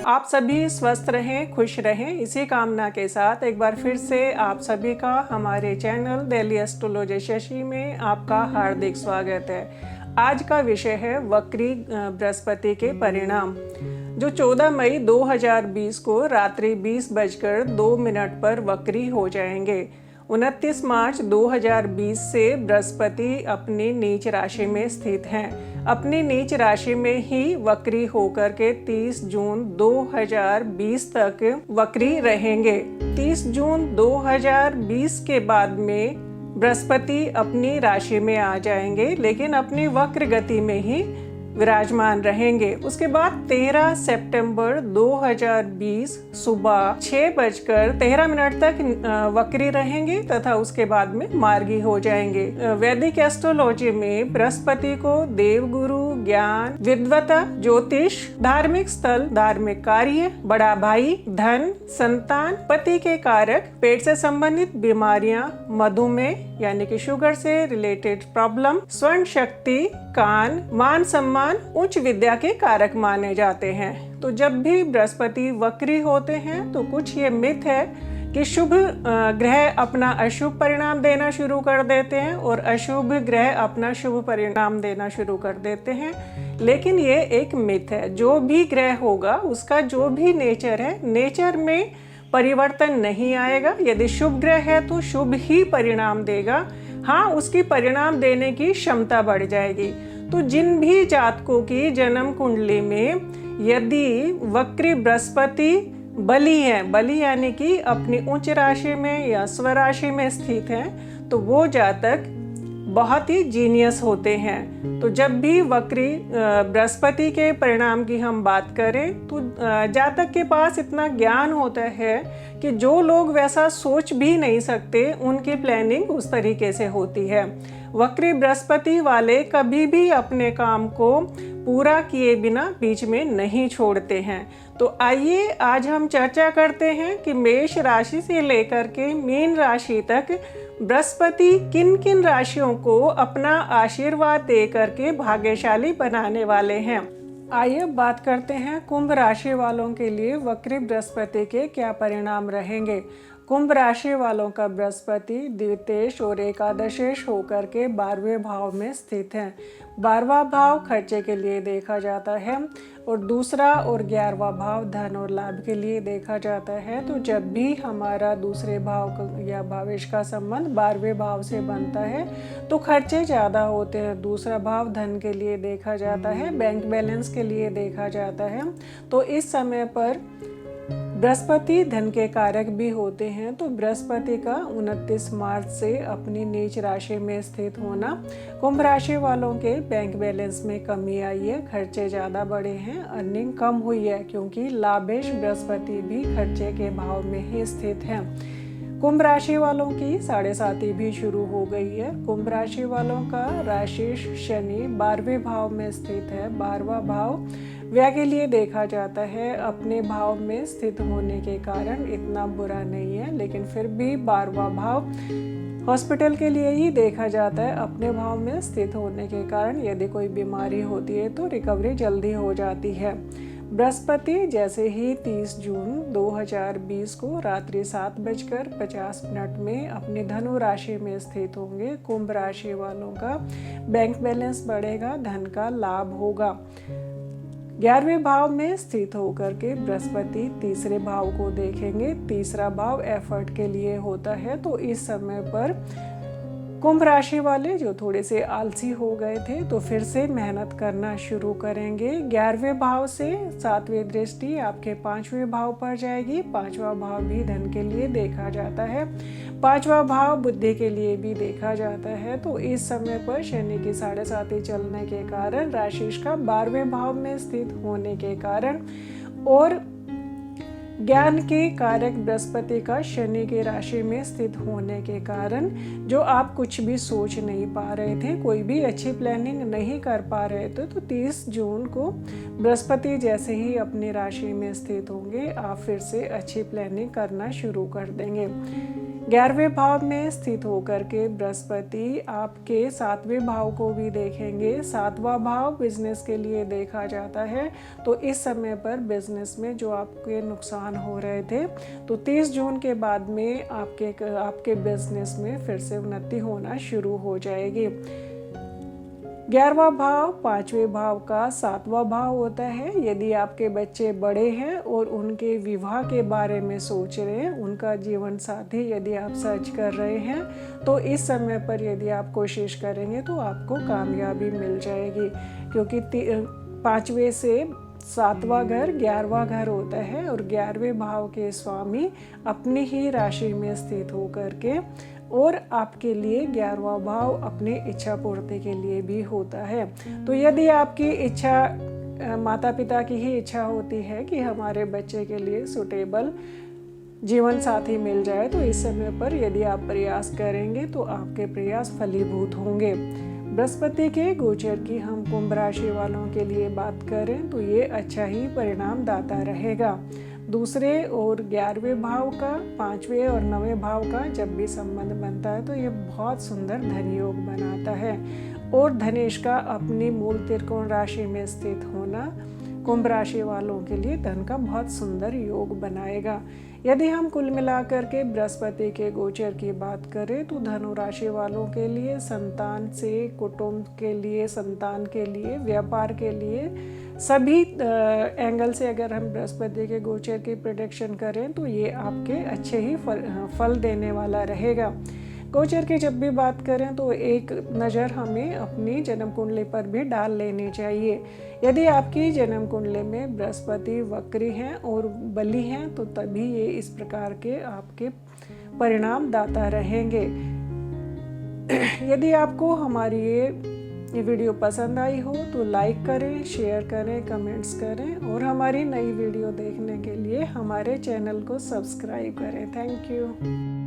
आप सभी स्वस्थ रहें, खुश रहें, इसी कामना के साथ एक बार फिर से आप सभी का हमारे चैनल डेली एस्ट्रोलॉजी शशि में आपका हार्दिक स्वागत है। आज का विषय है वक्री बृहस्पति के परिणाम, जो 14 मई 2020 को रात्रि 20:02 पर वक्री हो जाएंगे। 29 मार्च 2020 से बृहस्पति अपनी नीच राशि में स्थित हैं। अपनी नीच राशि में ही वक्री होकर के 30 जून 2020 तक वक्री रहेंगे। 30 जून 2020 के बाद में बृहस्पति अपनी राशि में आ जाएंगे, लेकिन अपनी वक्र गति में ही विराजमान रहेंगे। उसके बाद 13 सितंबर 2020 सुबह 6:13 तक वक्री रहेंगे तथा उसके बाद में मार्गी हो जाएंगे। वैदिक एस्ट्रोलॉजी में बृहस्पति को देवगुरु, ज्ञान, विद्वता, ज्योतिष, धार्मिक स्थल, धार्मिक कार्य, बड़ा भाई, धन, संतान, पति के कारक, पेट से संबंधित बीमारियां, मधुमेह यानी कि शुगर से रिलेटेड प्रॉब्लम, स्वर्ण शक्ति, कान, मान सम्मान, उच्च विद्या के कारक माने जाते हैं। तो जब भी बृहस्पति वक्री होते हैं तो कुछ ये मिथ है कि शुभ ग्रह अपना अशुभ परिणाम देना शुरू कर देते हैं और अशुभ ग्रह अपना शुभ परिणाम देना शुरू कर देते हैं, लेकिन ये एक मिथ है। जो भी ग्रह होगा उसका जो भी नेचर है, नेचर में परिवर्तन नहीं आएगा। यदि शुभ ग्रह है तो शुभ ही परिणाम देगा, हाँ उसकी परिणाम देने की क्षमता बढ़ जाएगी। तो जिन भी जातकों की जन्म कुंडली में यदि वक्री बृहस्पति बली है, बली यानी कि अपनी उच्च राशि में या स्वराशि में स्थित है, तो वो जातक बहुत ही जीनियस होते हैं। तो जब भी वक्री बृहस्पति के परिणाम की हम बात करें तो जातक के पास इतना ज्ञान होता है कि जो लोग वैसा सोच भी नहीं सकते उनकी प्लानिंग उस तरीके से होती है। वक्री बृहस्पति वाले कभी भी अपने काम को पूरा किए बिना बीच में नहीं छोड़ते हैं। तो आइए आज हम चर्चा करते हैं कि मेष राशि से लेकर के मीन राशि तक बृहस्पति किन किन राशियों को अपना आशीर्वाद दे करके भाग्यशाली बनाने वाले हैं। आइए बात करते हैं कुंभ राशि वालों के लिए वक्री बृहस्पति के क्या परिणाम रहेंगे। कुंभ राशि वालों का बृहस्पति द्वितेश और एकादशेश होकर के 12वें भाव में स्थित है। 12वां भाव खर्चे के लिए देखा जाता है और दूसरा और 11वां भाव धन और लाभ के लिए देखा जाता है। तो जब भी हमारा दूसरे भाव या भावेश का संबंध 12वें भाव से बनता है तो खर्चे ज़्यादा होते हैं। दूसरा भाव धन के लिए देखा जाता है, बैंक बैलेंस के लिए देखा जाता है। तो इस समय पर बृहस्पति धन के कारक भी होते हैं। तो बृहस्पति का 29 मार्च से अपनी नीच राशि में स्थित होना, कुंभ राशि वालों के बैंक बैलेंस में कमी आई है, खर्चे ज़्यादा बढ़े हैं, अर्निंग कम हुई है क्योंकि लाभेश बृहस्पति भी खर्चे के भाव में ही स्थित हैं। कुंभ राशि वालों की साढ़े साती भी शुरू हो गई है। कुंभ राशि वालों का राशि शनि 12वें भाव में स्थित है। 12वां भाव व्यय के लिए देखा जाता है। अपने भाव में स्थित होने के कारण इतना बुरा नहीं है, लेकिन फिर भी 12वां भाव हॉस्पिटल के लिए ही देखा जाता है। अपने भाव में स्थित होने के कारण यदि कोई बीमारी होती है तो रिकवरी जल्दी हो जाती है। बृहस्पति जैसे ही 30 जून 2020 को रात्रि 7:50 में अपनी धनु राशि में स्थित होंगे, कुंभ राशि वालों का बैंक बैलेंस बढ़ेगा, धन का लाभ होगा। 11वें भाव में स्थित होकर के बृहस्पति तीसरे भाव को देखेंगे। तीसरा भाव एफर्ट के लिए होता है। तो इस समय पर कुंभ राशि वाले जो थोड़े से आलसी हो गए थे तो फिर से मेहनत करना शुरू करेंगे। 11वें भाव से 7वीं दृष्टि आपके 5वें भाव पर जाएगी। 5वां भाव भी धन के लिए देखा जाता है। 5वां भाव बुद्धि के लिए भी देखा जाता है। तो इस समय पर शनि की साढ़े साती चलने के कारण, राशि का 12वें भाव में स्थित होने के कारण और ज्ञान के कारक बृहस्पति का शनि की राशि में स्थित होने के कारण जो आप कुछ भी सोच नहीं पा रहे थे, कोई भी अच्छी प्लानिंग नहीं कर पा रहे थे, तो 30 जून को बृहस्पति जैसे ही अपनी राशि में स्थित होंगे आप फिर से अच्छी प्लानिंग करना शुरू कर देंगे। 11वें भाव में स्थित होकर के बृहस्पति आपके 7वें भाव को भी देखेंगे। 7वां भाव बिजनेस के लिए देखा जाता है, तो इस समय पर बिजनेस में जो आपके नुकसान हो रहे थे, तो 30 जून के बाद में आपके बिजनेस में फिर से उन्नति होना शुरू हो जाएगी। 11वां भाव 5वें भाव का 7वां भाव होता है। यदि आपके बच्चे बड़े हैं और उनके विवाह के बारे में सोच रहे हैं, उनका जीवन साथी यदि आप सर्च कर रहे हैं, तो इस समय पर यदि आप कोशिश करेंगे तो आपको कामयाबी मिल जाएगी, क्योंकि 5वें से 7वां घर 11वां घर होता है और 11वें भाव के स्वामी अपनी ही राशि में स्थित होकर के और आपके लिए 11वां भाव अपनी इच्छा पूर्ति के लिए भी होता है। तो यदि आपकी इच्छा माता पिता की ही इच्छा होती है कि हमारे बच्चे के लिए सुटेबल जीवन साथी मिल जाए, तो इस समय पर यदि आप प्रयास करेंगे तो आपके प्रयास फलीभूत होंगे। बृहस्पति के गोचर की हम कुंभ राशि वालों के लिए बात करें तो ये अच्छा ही परिणाम दाता रहेगा। दूसरे और 11वें भाव का 5वें और 9वें भाव का जब भी संबंध बनता है तो ये बहुत सुंदर धन योग बनाता है। और धनेश का अपनी मूल त्रिकोण राशि में स्थित होना कुंभ राशि वालों के लिए धन का बहुत सुंदर योग बनाएगा। यदि हम कुल मिलाकर के बृहस्पति के गोचर की बात करें तो धनु राशि वालों के लिए संतान से, कुटुंब के लिए, संतान के लिए, व्यापार के लिए, सभी एंगल से अगर हम बृहस्पति के गोचर की प्रेडिक्शन करें तो ये आपके अच्छे ही फल देने वाला रहेगा। गोचर की जब भी बात करें तो एक नज़र हमें अपनी जन्म कुंडली पर भी डाल लेनी चाहिए। यदि आपकी जन्म कुंडली में बृहस्पति वक्री हैं और बली हैं तो तभी ये इस प्रकार के आपके परिणाम दाता रहेंगे। यदि आपको हमारी ये वीडियो पसंद आई हो तो लाइक करें, शेयर करें, कमेंट्स करें और हमारी नई वीडियो देखने के लिए हमारे चैनल को सब्सक्राइब करें। Thank you.